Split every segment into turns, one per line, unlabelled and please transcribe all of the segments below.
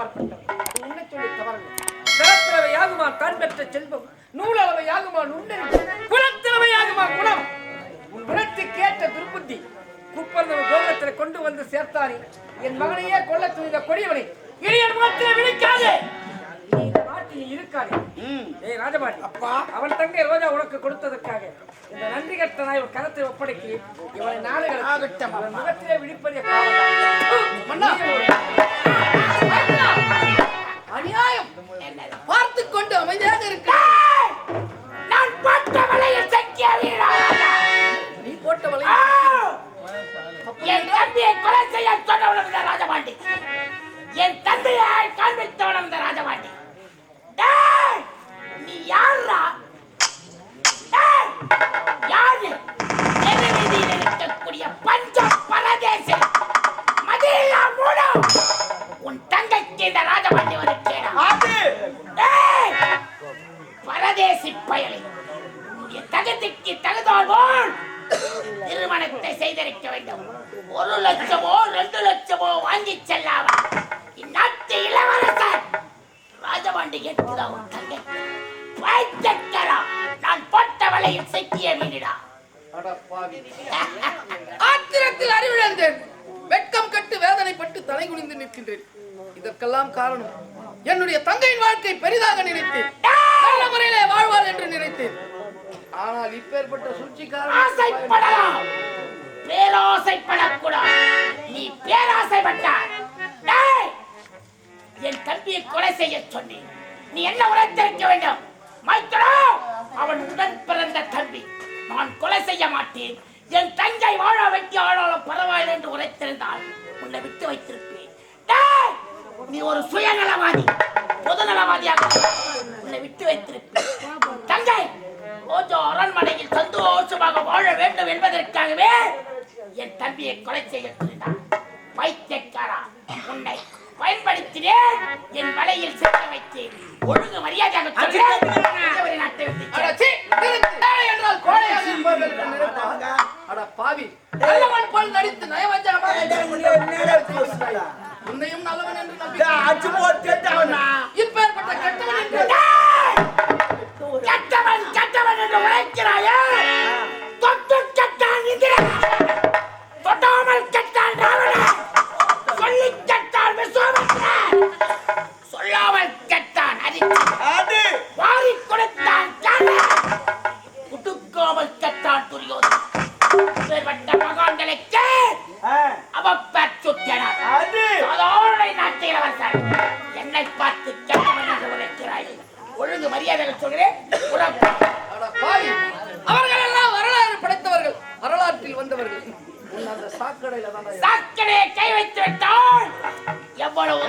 அப்பாற்பட்டவர் உன்னை சொல்லி தவறவில்லை. திறத்திறவையாகுமா தான் பெற்ற செல்வம், நூலளவையாகுமா நுண்ணறிவு, குலத்திறவையாகுமா குலம். உன் குலத்துக்கேற்ற துர்புத்தி குப்பந்தவன் கோபுரத்தில் கொண்டு வந்து சேர்த்தானே என் மகனையே கொல்ல துணிந்த கொடியவனை இளையன் முகத்தில் விழிக்காதே. இந்த நாட்டில் இருக்காதே. ஏய் ராஜபாண்டி, அப்பா அவன் தங்கை ரோஜா உனக்கு கொடுத்ததற்காக இந்த நன்றி கட்ட நாய் ஒரு கரத்தை ஒப்படைக்கிறேன். இவனை நாடுகள் ஆகட்டும் அவன் முகத்திலே விழிப்பறிய அநியாயம் பார்த்துக் கொண்டு அமைதியாக இருக்க. நான் போட்ட வலையில் நீ போட்ட வலை என் தம்பியை கொலை செய்ய சொன்னவனும் இந்த ராஜபாண்டி, என் தந்தையை காண்பித்தவனும் இந்த ராஜபாண்டி. நீ யாரா? யாரு? எதிரில் இருக்கக்கூடிய பஞ்ச பரதேசி மதியில்லா மூடம் உன் தங்கைக்கு இந்த ராஜபாண்டி ஒரு கேடா? பரதேசி பயலை உன்னுடைய தகுதிக்கு தகுந்தால் போல் திருமணத்தை செய்திருக்க வேண்டும். 1 லட்சமோ 2 லட்சமோ வாங்கி செல்லாம இந்நாட்டு இளவரசர் ராஜபாண்டி கேட்குதான் உன் தங்கை. நான் போட்ட வலையில் சிக்கிய மீனிடா. ஆத்திரத்தில் அறிவிழந்தேன். வெட்கம் கட்டு வேதனைப்பட்டு தலை குனிந்து நிற்கின்றேன். இதற்கெல்லாம் காரணம் என்னுடைய தங்கையின் வாழ்க்கை பெரிதாக நினைத்தேன். நல்ல முறையிலே வாழ்வார் என்று நினைத்தேன். ஆனால் இப்பேற்பட்ட சூழ்ச்சிக்காரன் ஆசைப்படலாம், பேராசைப்படக்கூடாது. நீ பேராசைப்பட்டாய். என் தம்பியை கொலை செய்ய சொன்னேன். நீ என்ன உரைத்திருக்க வேண்டும்? மைத்ரா, அவன் உடன் பிறந்த தம்பி. நான் கொலை செய்ய மாட்டேன். என் தங்கை வாழ வைக்க ஆனாலும் பரவாயில்லை என்று உரைத்திருந்தால் உன்னை விட்டு வைத்திருப்பேன். நீ ஒரு சுயநலவாதி, பொதுநலவாதியாக உன்னை விட்டு வைத்திருப்பேன். தங்கை கொஞ்சம் அரண்மனையில் சந்தோஷமாக வாழ வேண்டும் என்பதற்காகவே என் தம்பியை கொலை செய்ய சொன்னான். பைத்தியக்காரா, உன்னை பயன்படுத்தினேன், என் வலையில் சிக்க வைத்தேன். ஒழுங்கு மரியாதையாக நாட்டை விட்டு நல்லவன் போல் நடித்து நயவஞ்சகமாக உன்னையும் நல்லவன் என்று இப்பேற்பட்ட கெட்டவன் கெட்டவன் கெட்டவன் என்று உழைக்கிறாயே. தொட்டு கெட்டான் இந்திரன், தொட்டாமல் கெட்டான் ராவணன், சொல்லி கெட்டான் விஸ்வாமித்திரன், சொல்லாமல் கெட்டான் அதித்தி, வாரி கொடுத்தான் கர்ணன், குடுக்காமல் கெட்டான் துரியோதனன். இப்பேற்பட்ட மகான்களுக்கு அவப்பேர் சுத்தினார். சாதாரண நாட்டு இளவரசர் என்னை பார்த்து கெட்டவன் என்று உழைக்கிறாய். ஒழுங்கு மரியாதை சொல்கிறேன். அவர்கள் எல்லாம் வரலாறு படைத்தவர்கள், வரலாற்றில் வந்தவர்கள். அந்த சாக்கடையை கை வைத்து விட்டால் எவ்வளவு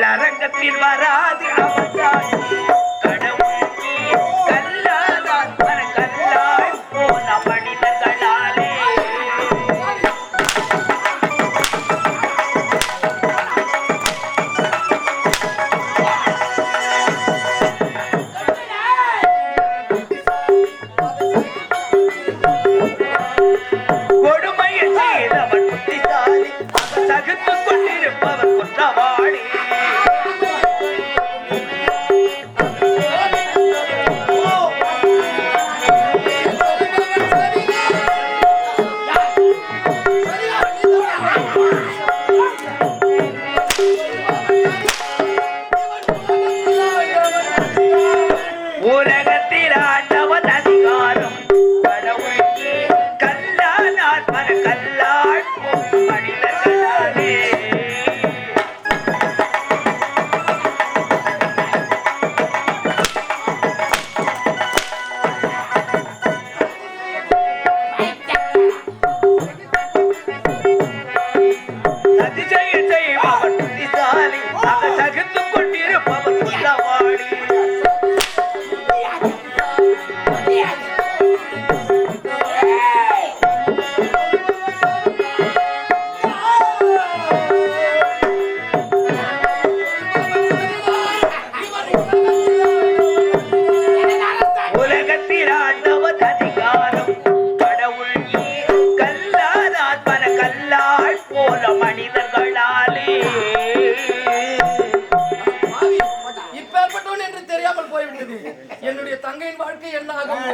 அரங்கத்தில் வராது அவதாய் கடவுள் கல்லாதான் கல்லாய் போன மனிதர்களாலே கொடுமையை செய்தவன் புத்திசாலி, சகித்துக் கொண்டிருப்பவன் குற்றவாளி. செய்பவன் புத்திசாலி அதை தகுத்து கொண்டிருப்பவன் குற்றவாளி உலகத்தில் ஆண்டவன் அதிகாரம் கடவுள் கல்லாதான் மன கல்லாய் போல மனிதர்களாலே
இப்பேற்பட்டவன் என்று தெரியாமல் போய்விட்டது. என்னுடைய தங்கையின் வாழ்க்கை என்ன ஆகும்?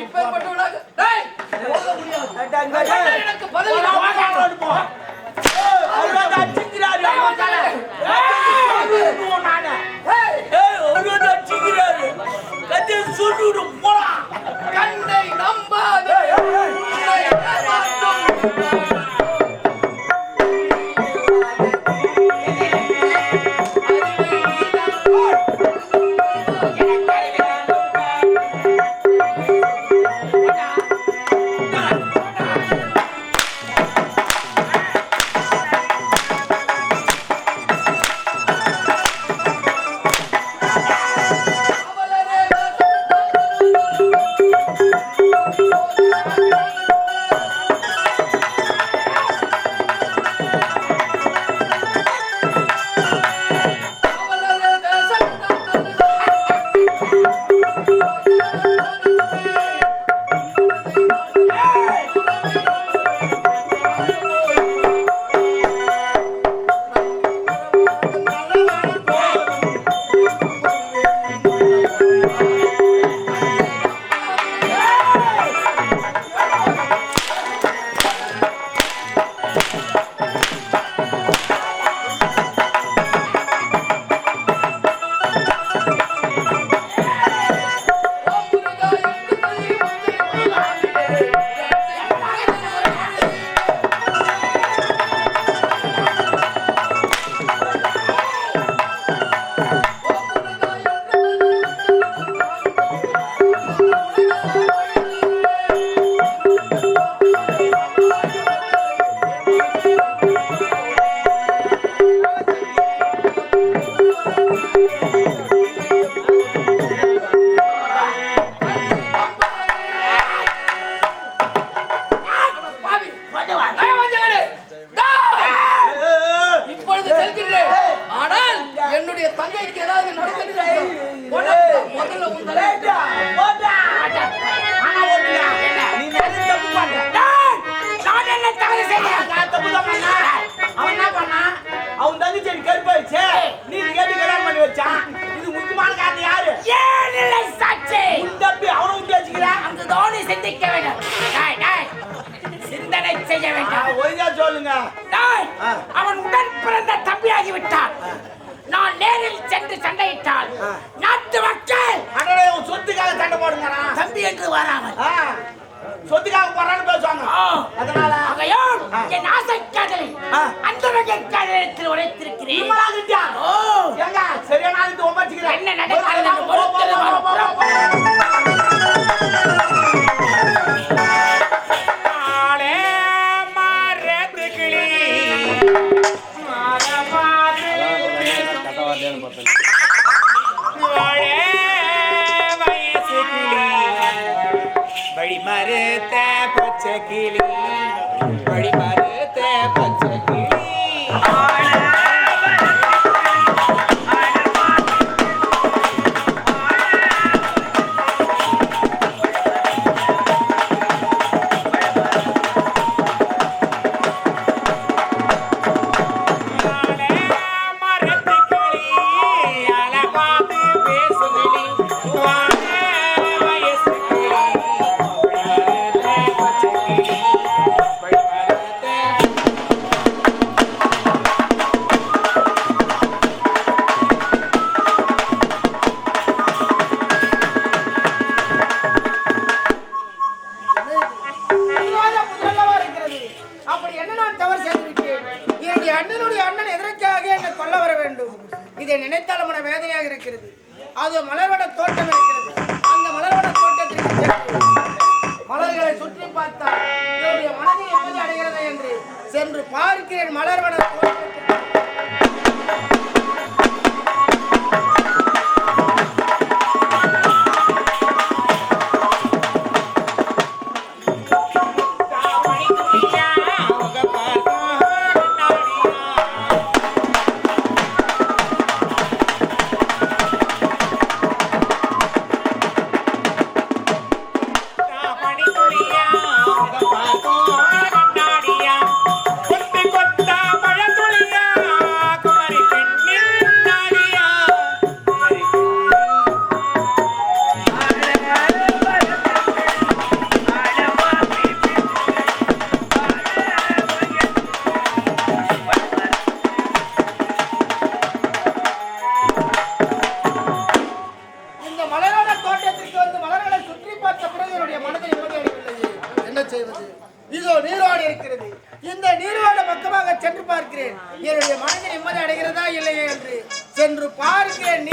இப்பேற்பட்டவனாக போக முடியாது. எனக்கு பதவி கண்ணை நம்பாதே. இப்பொழுது செல்கிறேன். ஆனால் என்னுடைய தங்கைக்கு ஏதாவது நடந்தது முதல்ல
அவன் தங்கச்சி கருப்பாயிடுச்சு நீ கேட்டு கல்யாணம் பண்ணி வச்சான். இது முக்கியமான காரணம் யாரு?
ஏனில்லை சாட்சி.
தம்பி அவனை விட்டு வச்சுக்கிறேன்.
அந்த தோனி சிந்திக்க வேண்டும். சிந்தனை செய்ய வேண்டும்.
ஒழுங்கா சொல்லுங்க.
அவன் உடன் பிறந்த தம்பியாகி விட்டான். நான் நேரில் சென்று சண்டையிட்டால் நாட்டு மக்கள்
அடடே உன் சொத்துக்காக சண்டை போடுங்க.
தம்பி என்று வராமல்
சொத்துக்காக போறான்னு பேசுவாங்க. அதனால
ஆகையால் என் ஆசை காதலை அந்த வகை காதலத்தில் உழைத்திருக்கிறேன்.
எங்க சரியான ஆளுக்கு ஒம்பாச்சுக்கிறேன்.
என்ன நடக்கிறது
बड़ी मरते बच्चे किली बड़ी मरते बच्चे किली
இதை நினைத்தால் மன வேதனையாக இருக்கிறது. அது மலர்வட தோட்டம் இருக்கிறது. அந்த மலர்வட தோட்டத்திற்கு மலர்களை
மலர்களை சுற்றி பார்த்தால் என்னுடைய மனதை எப்படி அடைகிறது என்று சென்று பார்க்கிறேன் மலர்வன இதோ நீரோடு இருக்கிறது. இந்த நீரோட பக்கமாக சென்று பார்க்கிறேன். என்னுடைய மனதில் நிம்மதி அடைகிறதா இல்லையா என்று சென்று பார்க்கிறேன்.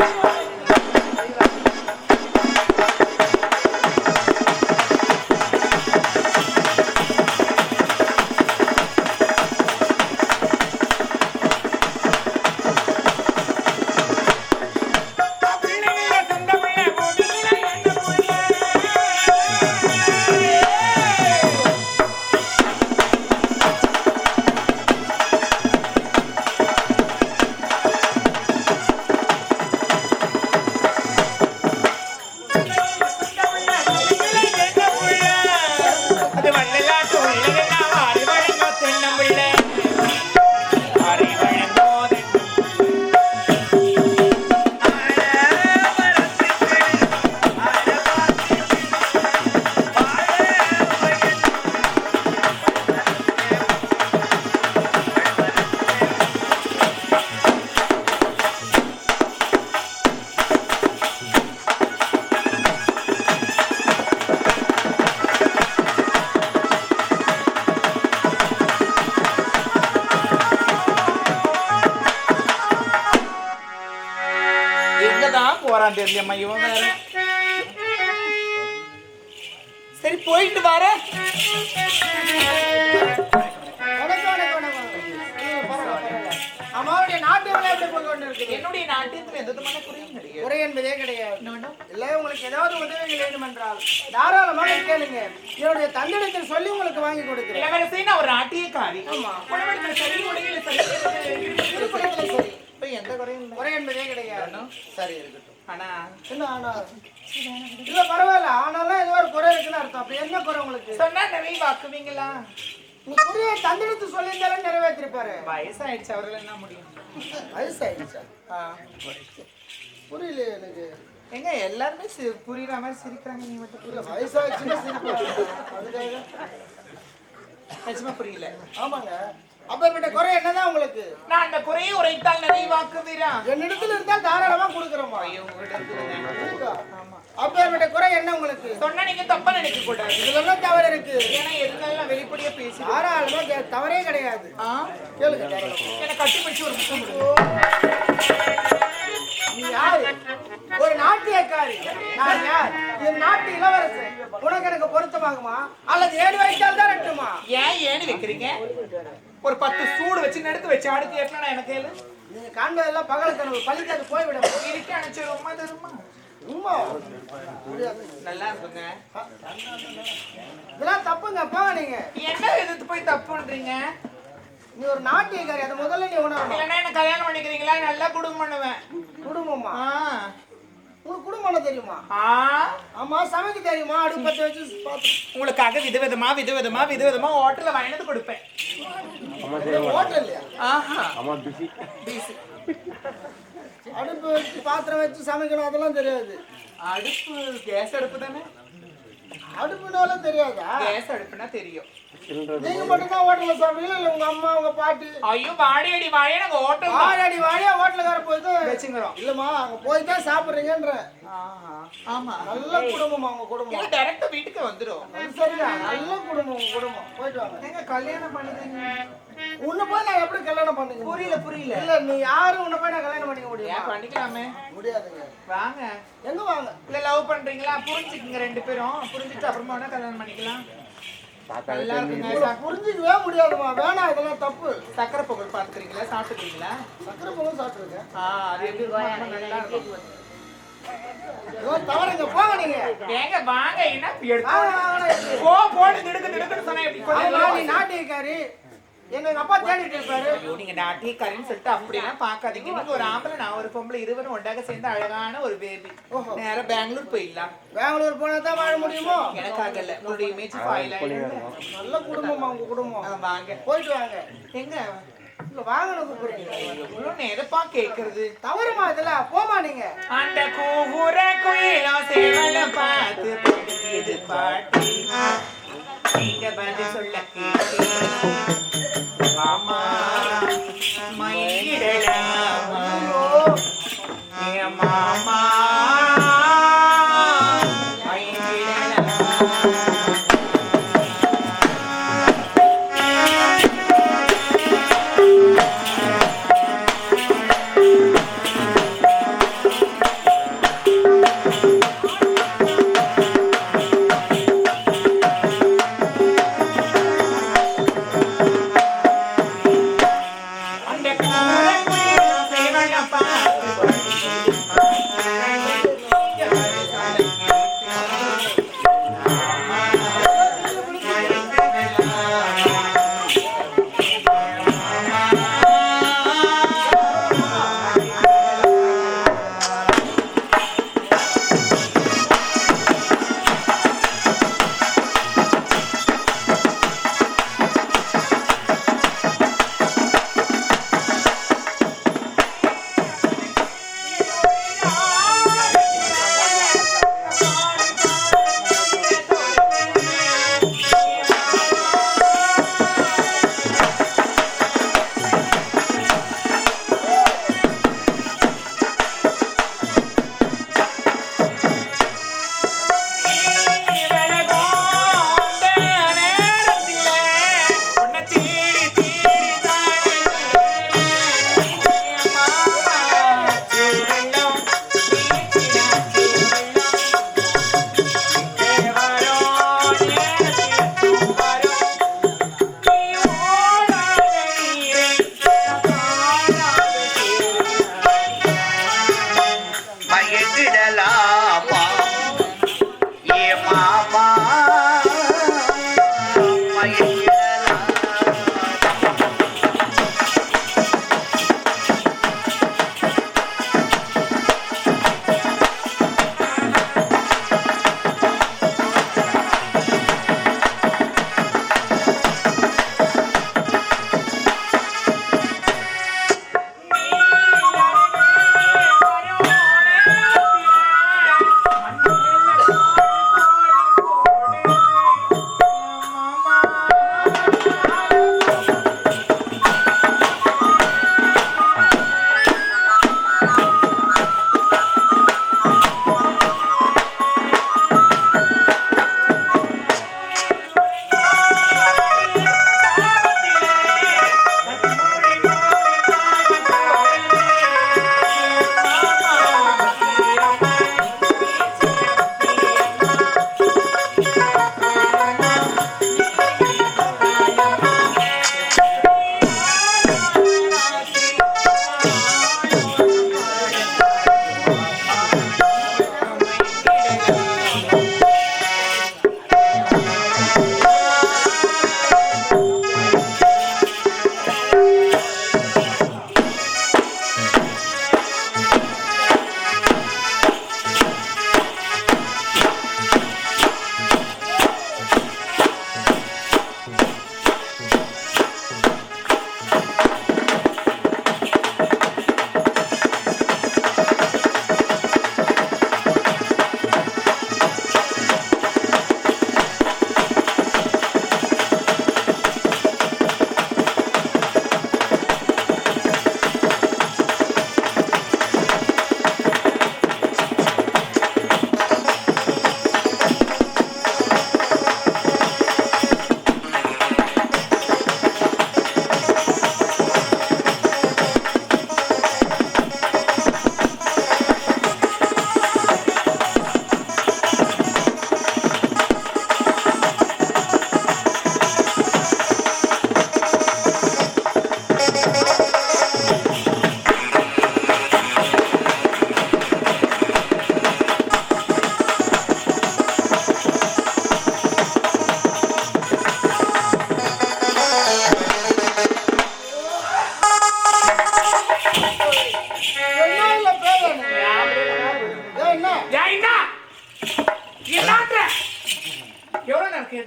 தெரியலம்மா இவன் வேற. சரி போயிட்டு வர.
அம்மாவுடைய நாட்டு எப்படி போய் கொண்டு இருக்கு?
என்னுடைய நாட்டியத்தில் எந்த விதமான குறையும் கிடையாது.
குறை என்பதே கிடையாது. இல்லை உங்களுக்கு ஏதாவது உதவிகள் வேண்டும் என்றால் தாராளமாக கேளுங்க. என்னுடைய தந்தையிடத்தில் சொல்லி உங்களுக்கு வாங்கி கொடுக்கிறேன்.
இளவரசி நான் ஒரு நாட்டியக்காரி.
ஆமா.
சரி உடையில சரி. இப்ப எந்த குறையும் இல்லை.
குறை என்பதே கிடையாது.
சரி இருக்கட்டும். ஆனா
என்ன ஆனா இல்ல பரவாயில்ல. ஆனாலும் ஏதோ ஒரு குறை இருக்குன்னு அர்த்தம். அப்படி என்ன குறை உங்களுக்கு?
சொன்னா நிறைவாக்குவீங்களா?
நீ குறையை தந்தையிடத்து சொல்லியிருந்தாலும் நிறைவேற்றிருப்பாரு.
வயசாயிடுச்சு, அவர்கள் என்ன முடியும்?
வயசாயிடுச்சா? புரியல எனக்கு.
எங்க எல்லாருமே புரியுற மாதிரி சிரிக்கிறாங்க, நீ மட்டும்
வயசாயிடுச்சுன்னு சிரிப்பாங்க. அதுக்காக
நிஜமா புரியல.
ஆமாங்க. அப்பேற்பட்ட குறை என்னதான் உங்களுக்கு?
நான் அந்த குறையை உரைத்தால் நிறைவாக்குவீரா?
என்னிடத்துல இருந்தால் தாராளமா கொடுக்குறோமா?
உங்ககிட்ட இருக்குதுங்க.
ஆமா. அப்பேற்பட்ட குறை என்ன உங்களுக்கு?
சொன்னா நீங்க தப்பா நினைக்க கூடாது.
இதெல்லாம் தவறு இருக்கு.
ஏன்னா எதுனாலும் வெளிப்படையா பேசி
தாராளமா தவறே கிடையாது. கேளுங்க.
எனக்கு கட்டிப்பிடிச்சு ஒரு புத்தகம் கொடுங்க.
நீ யாரு? ஒரு நாட்டியக்காரி. நான் யார்? என் நாட்டு இளவரசன். உனக்கு எனக்கு பொருத்தமாகுமா அல்லது ஏடு வைத்தால் தான் ரெட்டுமா?
ஏன்னு வைக்கிறீங்க? ஒரு 10 சூடு வச்சு நடத்து வச்சு அடுத்து ஏற்றலாம் எனக்கு கேளு.
நீங்க காண்பதெல்லாம் பகல் கனவு பள்ளிக்காது போய்விட
இருக்கு அனுப்பிச்சு ரொம்ப தருமா?
உண்மை
நல்லா இருக்குங்க.
இதெல்லாம் தப்புங்க. போங்க. நீங்க
என்ன எதிர்த்து போய் தப்பு பண்றீங்க?
நீ ஒரு நாட்டியக்காரி, அதை முதல்ல நீ உணரணும்.
இல்லைன்னா என்ன கல்யாணம் பண்ணிக்கிறீங்களா? நல்லா குடும்பம் பண்ணுவேன்.
குடும்பமா? உங்களுக்கு குடும்பம் தெரியுமா? ஆமா. சமைக்க தெரியுமா? அடுப்பத்தை வச்சு பார்த்து
உங்களுக்காக விதவிதமா ஹோட்டல்ல வாங்கினது கொடுப்பேன்.
ஹோட்டல் இல்லையா? அடுப்பு வச்சு பாத்திரம் வச்சு சமைக்கணும் அதெல்லாம் தெரியாது.
அடுப்பு கேஸ் அடுப்பு தானே?
அடுப்புனாலும் தெரியாதா?
கேஸ் அடுப்புனா தெரியும்.
நீங்க மட்டும் தான் ஹோட்டல்ல சாப்பிடுவீங்களா இல்ல உங்க அம்மா உங்க பாட்டி?
ஐயோ வாடி நாங்க ஹோட்டல்
வாடி ஹோட்டலுக்கார போயிட்டு
வச்சுக்கிறோம்.
இல்லம்மா அங்க போய் தான் சாப்பிடுறீங்கன்ற.
ஆமா.
நல்ல குடும்பமா உங்க குடும்பம்.
இல்ல டைரக்டா வீட்டுக்கு வந்துரும்.
அது சரிதான். நல்ல குடும்பம் உங்க குடும்பம். போயிட்டு வாங்க.
நீங்க கல்யாணம் பண்ணுவீங்க.
உன்னை போய் நான் எப்படி கல்யாணம் பண்ணிக்க?
புரியல.
இல்ல நீ யாரும் உன்னை போய் நான் கல்யாணம் பண்ணிக்க முடியும்?
ஏன் பண்ணிக்கலாமே?
முடியாதுங்க.
வாங்க.
எங்க வாங்க?
இல்ல லவ் பண்றீங்களா? புரிஞ்சுக்குங்க ரெண்டு பேரும். புரிஞ்சுட்டு அப்புறமா வேணா கல்யாணம் பண்ணிக்கலாம்.
நல்லா இருக்குங்க.
உங்களை புரிஞ்சுக்கவே முடியாதுமா. வேணாம், இதெல்லாம் தப்பு.
சக்கரை பொங்கல் பாத்துக்கிறீங்களா? சாப்பிட்டுக்கிறீங்களா?
சக்கரை பொங்கல் சாப்பிட்டுருக்கேன்.
அது எப்படி இருக்கும்? நல்லா இருக்கும்.
ஏதோ தவறுங்க, போங்க நீங்க.
ஏங்க வாங்க, என்ன
வாங்க, வாங்க, எப்படி?
போடு திடுக்கு சொன்னா எப்படி?
ஆமா, நீ நாட்டியக்காரி. எங்க அப்பா தேடிட்டு இருப்பாரு.
ஐயோ, நீங்க நாட்டியக்காரின்னு சொல்லிட்டு அப்படிலாம் பாக்காதீங்க. நீங்க ஒரு ஆம்பளை, நான் ஒரு பொம்பளை, இருவரும் ஒன்றாக சேர்ந்து அழகான ஒரு பேபி. நேரா பெங்களூர் போயிடலாம்.
பெங்களூர் போனா தான் வாழ முடியுமோ?
எனக்காக இல்ல, உங்களுடைய இமேஜ் ஃபாயில் ஆயிடும்.
நல்ல குடும்பமா உங்க குடும்பம்.
வாங்க,
போயிட்டு வாங்க.
எங்க
இல்ல வாங்கணும் கூப்பிடுறீங்க.
எவ்வளவு நேரப்பா கேக்குறது?
தவறுமா இதெல்லாம். போமா நீங்க.
அந்த கூவுற குயிலும் சேவல பார்த்து படிக்குது பாட்டி. நீங்க பதில் சொல்ல கேட்டு மாமா மயிரிடலாமா ஏ மாமா மயிரிடலாமா. அந்த கூரை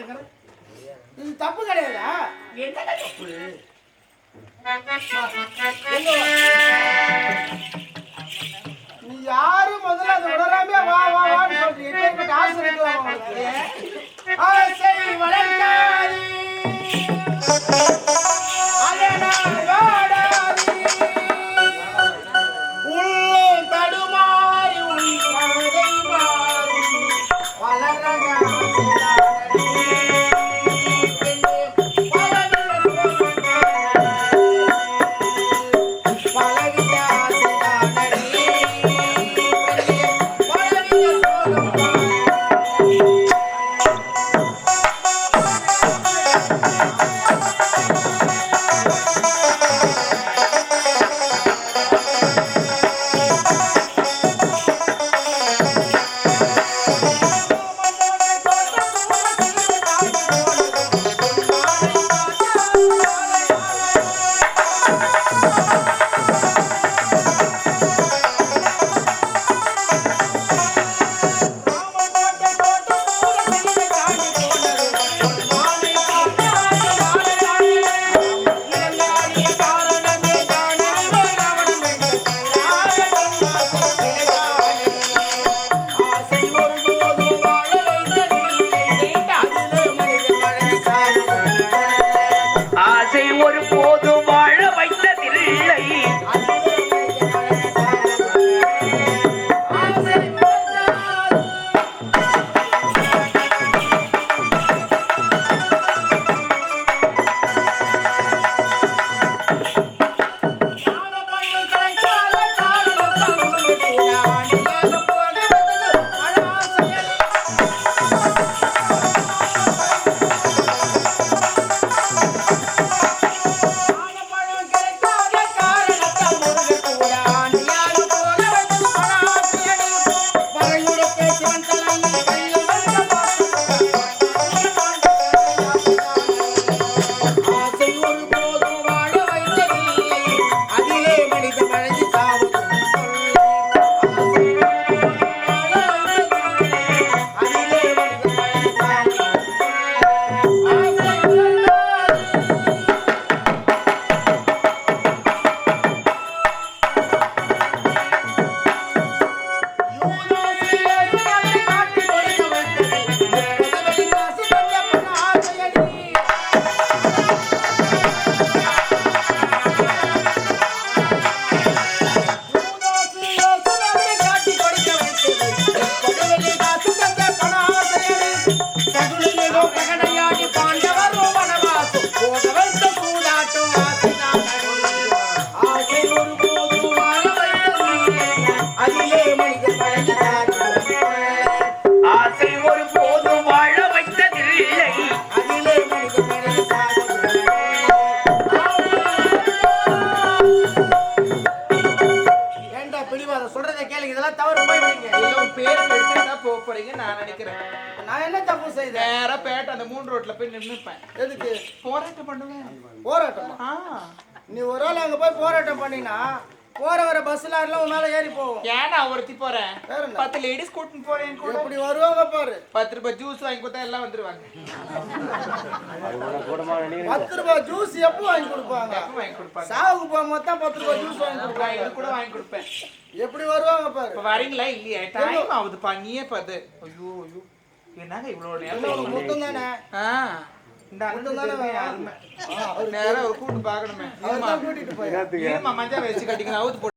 மாட்டேங்கிற இது தப்பு கிடையாதா?
என்னடா தப்பு?
எங்க வா? நீ யாரு முதல்ல அதை உணராமே வா வா வான்னு சொல்றீங்க. இப்ப ஆசை இருக்கலாம் உங்களுக்கு. ஆசை வளர்க்காதே அலைநாள் வாடாதே உள்ளம் தடுமாறி உன் பாதை மாறும் வளரங்க நான் என்ன தப்பு செய்தேன்?
நேரா பேட்ட அந்த 3 ரோட்ல போய் நின்னுப்பேன்.
எதுக்கு
போராட்டம் பண்ணுவேன்.
போராட்டமா? நீ ஒரு ஆள் அங்க போய் போராட்டம் பண்ணினா போற வர பஸ் லாரில உன் மேல ஏறி போவோம்.
ஏன்னா ஒருத்தி போறேன் 10 லேடிஸ் கூட்டிட்டு போறேன் கூட.
எப்படி வருவாங்க பாரு.
10 ரூபாய் ஜூஸ் வாங்கி கொடுத்தா எல்லாம் வந்துருவாங்க.
10 ரூபாய் ஜூஸ் எப்போ வாங்கி கொடுப்பாங்க?
வாங்கி கொடுப்பாங்க.
சாவுக்கு போகும்போது தான் 10 ரூபாய் ஜூஸ் வாங்கி கொடுப்பாங்க.
இது கூட வாங்கி கொடுப்பேன்.
எப்படி வருவாங்க பாரு.
இப்ப வரீங்களா இல்லையா? டைம் ஆகுதுப்பா. நீயே பாத்து. ஐயோ ஐயோ என்னங்க இவ்வளவு நேரம்
முட்டும் தானே?
இந்த அண்ணன் தானே யாருமே நேரா ஒரு கூட்டு பார்க்கணுமே.
அதான் கூட்டிட்டு போய்
மஞ்சள் வச்சு கட்டிக்கலாம். அவுத்து